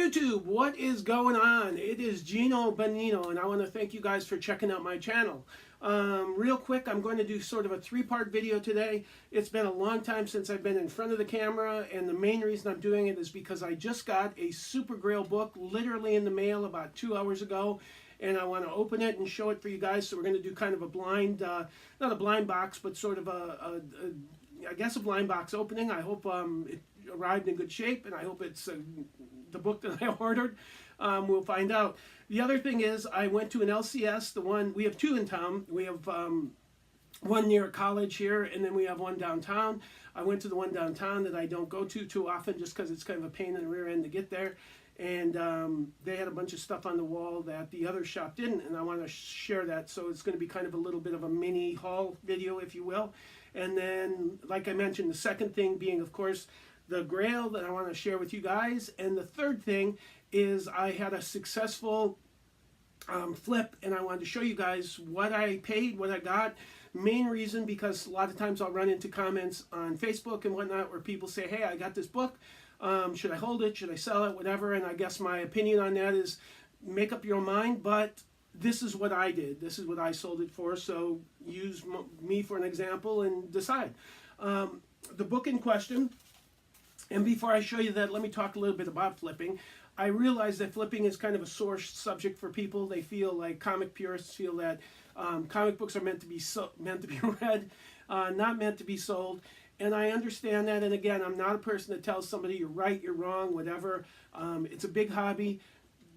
YouTube, what is going on? It is Gino Bonino, and I want to thank you guys for checking out my channel. Real quick, I'm going to do sort of a three-part video today. It's been a long time since I've been in front of the camera, and the main reason I'm doing it is because I just got a super grail book literally in the mail about 2 hours ago, and I want to open it and show it for you guys. So we're going to do kind of a blind, not a blind box, but sort of I guess a blind box opening. I hope it arrived in good shape, and I hope it's the book that I ordered. We'll find out. The other thing is I went to an LCS, we have two in town. We have one near a college here, and then we have one downtown. I went to the one downtown that I don't go to too often just because it's kind of a pain in the rear end to get there. And they had a bunch of stuff on the wall that the other shop didn't, and I want to share that. So it's going to be kind of a little bit of a mini haul video, if you will. And then, like I mentioned, the second thing being, of course, the grail that I want to share with you guys. And the third thing is I had a successful flip, and I wanted to show you guys what I paid, what I got. Main reason because a lot of times I'll run into comments on Facebook and whatnot where people say, hey, I got this book. Should I hold it? Should I sell it? Whatever. And I guess my opinion on that is make up your own mind, but this is what I did. This is what I sold it for. So use me for an example and decide. The book in question, and before I show you that, let me talk a little bit about flipping. I realize that flipping is kind of a sore subject for people. They feel like comic purists feel that comic books are meant to be read, not meant to be sold. And I understand that. And again, I'm not a person that tells somebody you're right, you're wrong, whatever. It's a big hobby.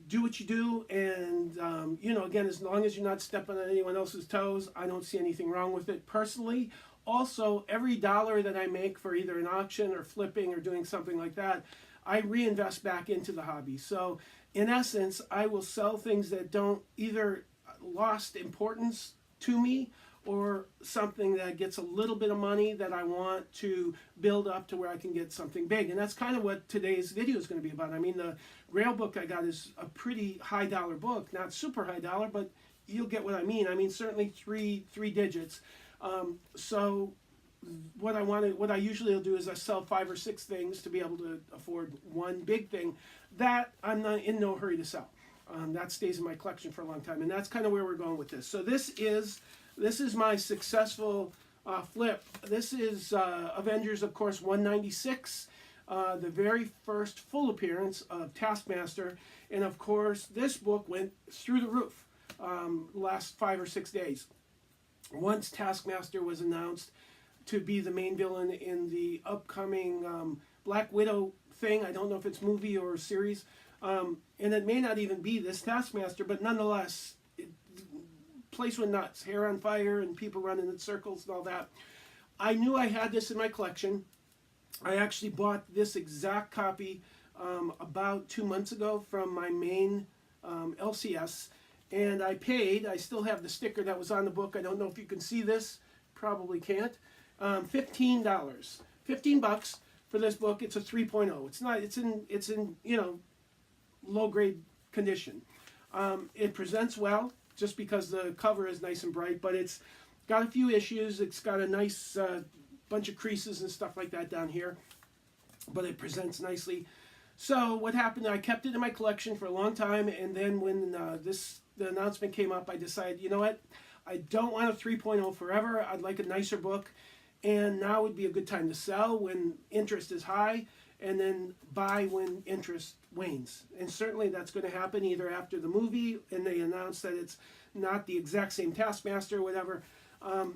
Do what you do. And, you know, again, as long as you're not stepping on anyone else's toes, I don't see anything wrong with it personally. Also, every dollar that I make for either an auction or flipping or doing something like that, I reinvest back into the hobby. So in essence, I will sell things that don't either lost importance to me or something that gets a little bit of money that I want to build up to where I can get something big. And that's kind of what today's video is going to be about. I mean, the Grail book I got is a pretty high dollar book, not super high dollar, but you'll get what I mean. I mean, certainly three digits. So what I usually will do is I sell 5 or 6 things to be able to afford one big thing that I'm not in no hurry to sell. That stays in my collection for a long time, and that's kind of where we're going with this. So this is my successful flip. This is Avengers, of course, 196, the very first full appearance of Taskmaster, and of course this book went through the roof last 5 or 6 days. Once Taskmaster was announced to be the main villain in the upcoming Black Widow thing, I don't know if it's movie or series, and it may not even be this Taskmaster, but nonetheless, place went nuts, hair on fire and people running in circles and all that. I knew I had this in my collection. I actually bought this exact copy about 2 months ago from my main LCS, and I still have the sticker that was on the book. I don't know if you can see this, probably can't. $15, $15 for this book. It's a 3.0. It's in you know, low grade condition. It presents well just because the cover is nice and bright, but it's got a few issues. It's got a nice bunch of creases and stuff like that down here, but it presents nicely. So what happened, I kept it in my collection for a long time, and then when the announcement came up, I decided, you know what, I don't want a 3.0 forever. I'd like a nicer book, and now would be a good time to sell when interest is high, and then buy when interest wanes. And certainly that's going to happen either after the movie and they announce that it's not the exact same Taskmaster or whatever.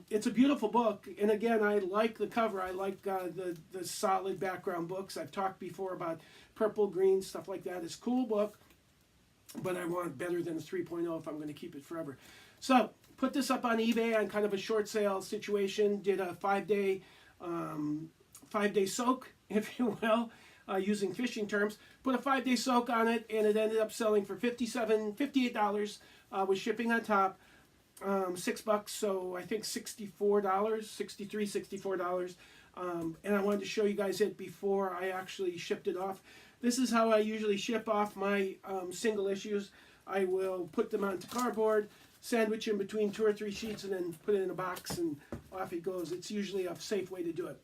It's a beautiful book, and again, I like the cover. I like the solid background books. I've talked before about purple, green, stuff like that. It's a cool book, but I want better than a 3.0 if I'm going to keep it forever. So put this up on eBay on kind of a short sale situation. Did a 5-day soak, if you will, using fishing terms. Put a 5-day soak on it, and it ended up selling for $58 with shipping on top. $6, so I think $64, $64. And I wanted to show you guys it before I actually shipped it off. This is how I usually ship off my single issues. I will put them onto cardboard, sandwich in between 2 or 3 sheets, and then put it in a box, and off it goes. It's usually a safe way to do it.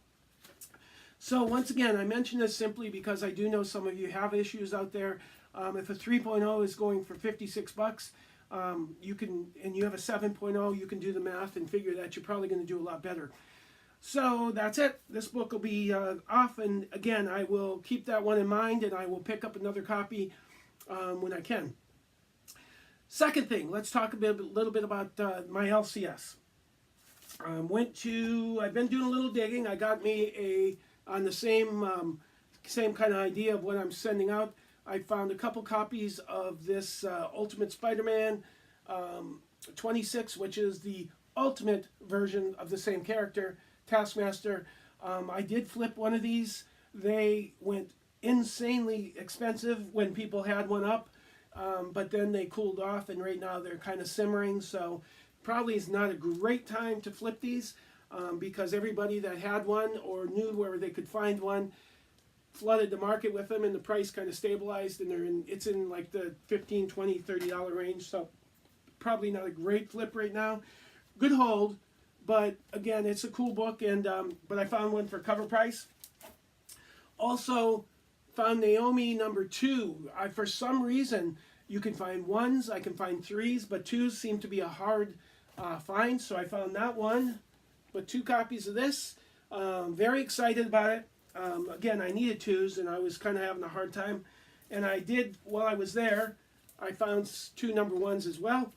So once again, I mention this simply because I do know some of you have issues out there. If a 3.0 is going for 56 bucks, you can, and you have a 7.0, you can do the math and figure that you're probably going to do a lot better. So that's it. This book will be off, and again, I will keep that one in mind, and I will pick up another copy when I can. Second thing, let's talk a little bit about my LCS. I've been doing a little digging. I got me on the same kind of idea of what I'm sending out. I found a couple copies of this Ultimate Spider-Man 26, which is the ultimate version of the same character, Taskmaster. I did flip one of these. They went insanely expensive when people had one up, but then they cooled off, and right now they're kind of simmering, so probably is not a great time to flip these because everybody that had one or knew where they could find one flooded the market with them, and the price kind of stabilized, and it's in like the $15, $20, $30 range, so probably not a great flip right now. Good hold, but again, it's a cool book, and but I found one for cover price. Also found Naomi #2. For some reason, you can find ones, I can find threes, but twos seem to be a hard find, so I found that one with 2 copies of this. Very excited about it. Again, I needed twos, and I was kind of having a hard time, and I did, while I was there, I found 2 #1s as well.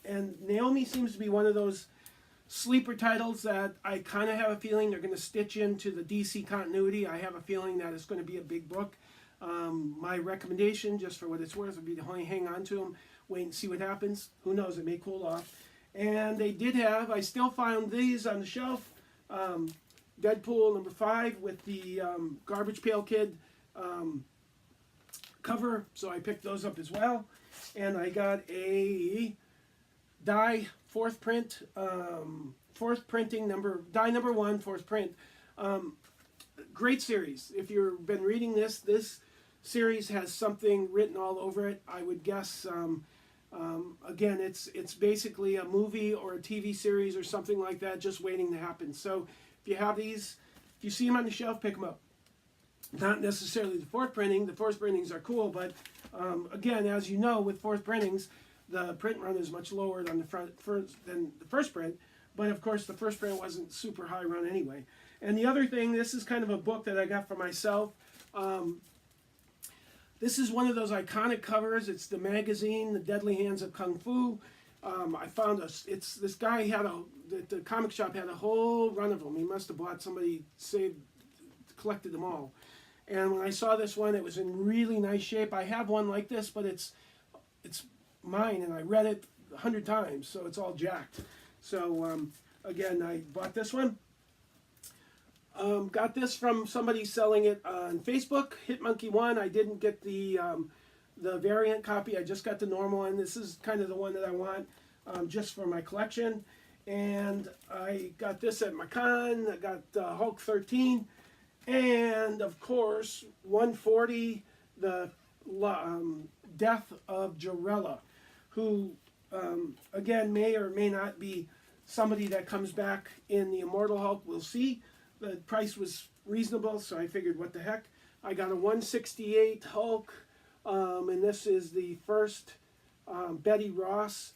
And Naomi seems to be one of those sleeper titles that I kind of have a feeling they're going to stitch into the DC continuity. I have a feeling that it's going to be a big book. My recommendation, just for what it's worth, would be to hang on to them, wait and see what happens. Who knows, it may cool off. And they did have, I still found these on the shelf, Deadpool #5 with the Garbage Pail Kid cover, so I picked those up as well. And I got a die 4th print, 4th printing die #1, 4th print. Great series. If you've been reading this series has something written all over it. I would guess, again, it's basically a movie or a TV series or something like that, just waiting to happen. So if you have these, if you see them on the shelf, pick them up. Not necessarily the 4th printing. The 4th printings are cool, but again, as you know, with 4th printings, the print run is much lower than than the first print. But of course, the first print wasn't super high run anyway. And the other thing, this is kind of a book that I got for myself. This is one of those iconic covers. It's the magazine, The Deadly Hands of Kung Fu. I found this guy had the comic shop had a whole run of them. He must have bought, somebody collected them all. And when I saw this one, it was in really nice shape. I have one like this, but it's mine, and I read it 100 times, so it's all jacked. So again, I bought this one. Got this from somebody selling it on Facebook, HitMonkey1. I didn't get the variant copy. I just got the normal one. This is kind of the one that I want just for my collection. And I got this at Macon. I got Hulk 13. And, of course, 140, the death of Jarella, who, again, may or may not be somebody that comes back in the Immortal Hulk. We'll see. The price was reasonable, so I figured, what the heck. I got a 168 Hulk, and this is the first Betty Ross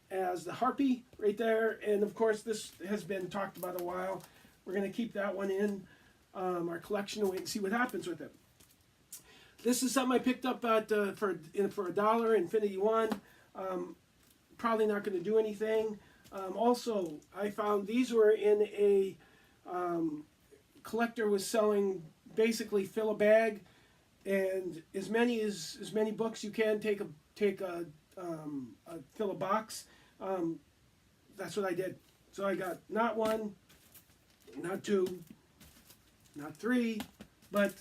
as the Harpy right there. And, of course, this has been talked about a while. We're going to keep that one in our collection and wait and see what happens with it. This is something I picked up at for $1, Infinity One. Probably not going to do anything. Also, I found these were in a collector was selling, basically fill a bag, and as many books you can take a fill a box. That's what I did. So I got not 1, not 2, not 3, but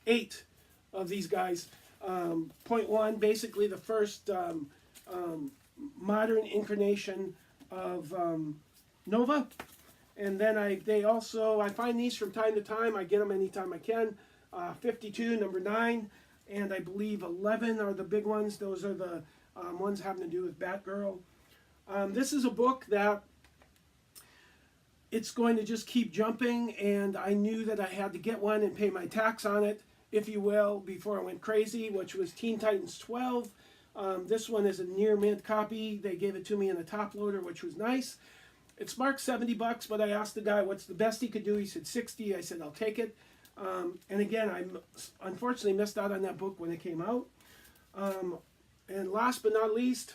8 of these guys. Point 1, basically the first modern incarnation of Nova. And then I find these from time to time. I get them anytime I can. 52, number 9, and I believe 11 are the big ones. Those are the ones having to do with Batgirl. This is a book that it's going to just keep jumping, and I knew that I had to get one and pay my tax on it, if you will, before I went crazy, which was Teen Titans 12. This one is a near mint copy. They gave it to me in a top loader, which was nice. It's marked 70 bucks, but I asked the guy what's the best he could do. He said 60. I said, I'll take it. And again, I unfortunately missed out on that book when it came out. And last but not least,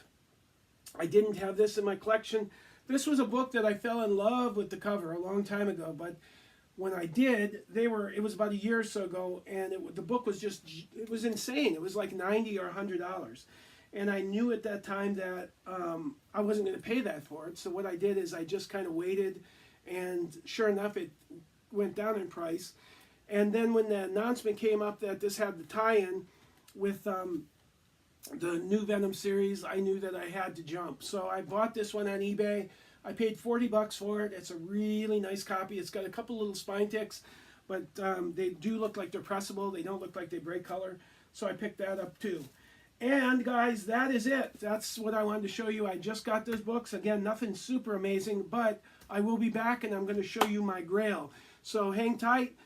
I didn't have this in my collection. This was a book that I fell in love with the cover a long time ago, but when I did, it was about a year or so ago, and the book was it was insane. It was like $90 or $100. And I knew at that time that I wasn't going to pay that for it. So what I did is I just kind of waited, and sure enough, it went down in price. And then when the announcement came up that this had the tie-in with the new Venom series, I knew that I had to jump. So I bought this one on eBay. I paid 40 bucks for it. It's a really nice copy. It's got a couple little spine ticks, but they do look like they're pressable. They don't look like they break color. So I picked that up too. And guys, that is it. That's what I wanted to show you. I just got those books. Again, nothing super amazing, but I will be back and I'm going to show you my grail. So hang tight,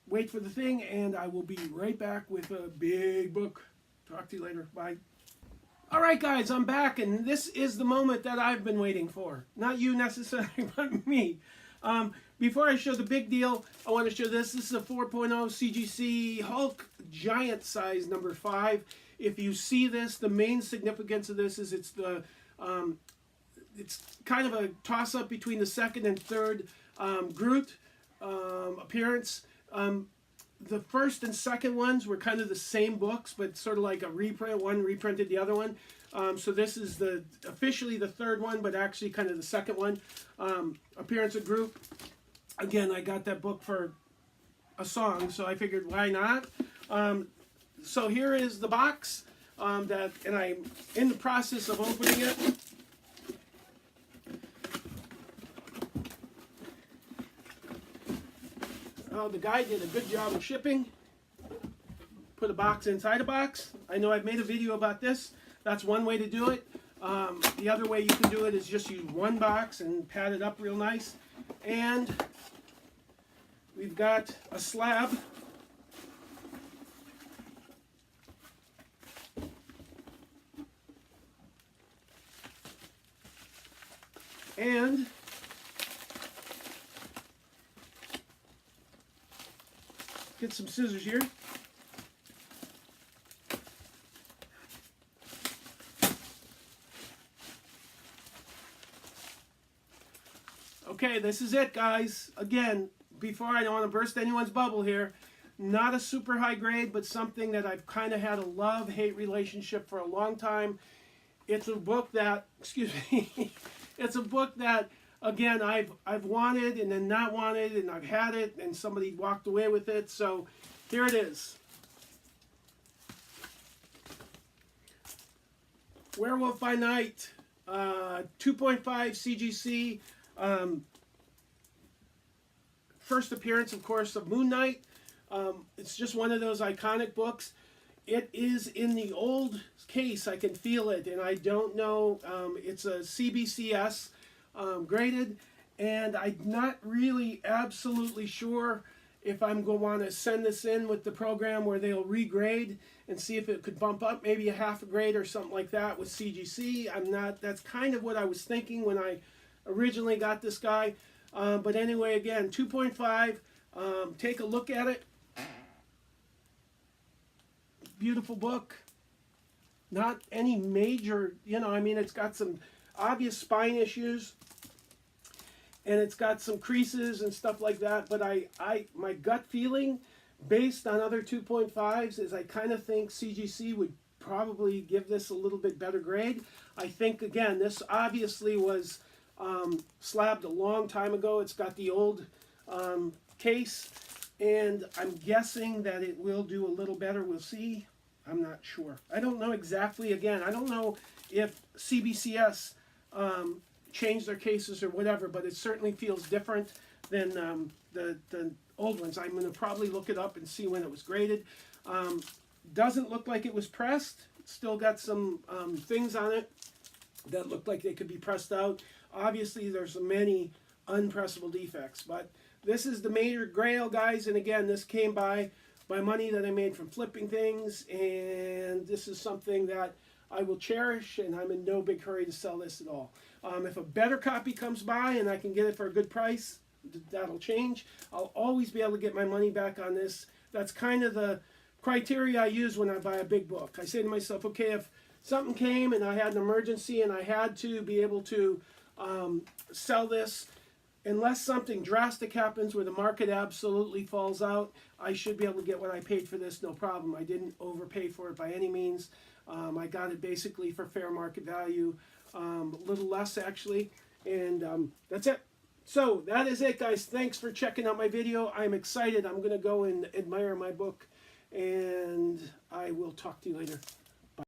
wait for the thing, and I will be right back with a big book. Talk to you later. Bye. All right, guys, I'm back, and this is the moment that I've been waiting for. Not you necessarily, but me. Before I show the big deal, I want to show this. This is a 4.0 CGC Hulk Giant Size number 5. If you see this, the main significance of this is it's kind of a toss-up between the second and third Groot appearance. The first and second ones were kind of the same books, but sort of like a reprint. One reprinted the other one. So this is officially the third one, but actually kind of the second one. Appearance of Groot. Again, I got that book for a song, so I figured why not. So here is the box, and I'm in the process of opening it. Oh, the guy did a good job of shipping. Put a box inside a box. I know I've made a video about this. That's one way to do it. The other way you can do it is just use one box and pad it up real nice. And we've got a slab. And get some scissors here. Okay, this is it, guys. Again, before I don't want to burst anyone's bubble here, not a super high grade, but something that I've kind of had a love-hate relationship for a long time. It's a book that, excuse me, it's a book that, again, I've wanted and then not wanted, and I've had it, and somebody walked away with it. So here it is. Werewolf by Night, 2.5 CGC. First appearance, of course, of Moon Knight. It's just one of those iconic books. It is in the old case. I can feel it, and I don't know. It's a CBCS graded, and I'm not really absolutely sure if I'm going to want to send this in with the program where they'll regrade and see if it could bump up maybe a half a grade or something like that with CGC. That's kind of what I was thinking when I originally got this guy. But anyway, again, 2.5. Take a look at it. Beautiful book. Not any major, I mean, it's got some obvious spine issues, and it's got some creases and stuff like that, but my gut feeling, based on other 2.5s, is I kind of think CGC would probably give this a little bit better grade. I think, again, this obviously was slabbed a long time ago. It's got the old case, and I'm guessing that it will do a little better. We'll see. I'm not sure. I don't know exactly. Again, I don't know if CBCS changed their cases or whatever, but it certainly feels different than the old ones. I'm going to probably look it up and see when it was graded. Doesn't look like it was pressed. Still got some things on it that look like they could be pressed out. Obviously, there's many unpressable defects. But this is the major grail, guys, and again, this came by money that I made from flipping things, and this is something that I will cherish, and I'm in no big hurry to sell this at all. If a better copy comes by and I can get it for a good price, that'll change. I'll always be able to get my money back on this. That's kind of the criteria I use when I buy a big book. I say to myself, okay, if something came and I had an emergency and I had to be able to sell this, unless something drastic happens where the market absolutely falls out, I should be able to get what I paid for this, no problem. I didn't overpay for it by any means. I got it basically for fair market value, a little less actually, and that's it. So that is it, guys. Thanks for checking out my video. I'm excited. I'm going to go and admire my book, and I will talk to you later.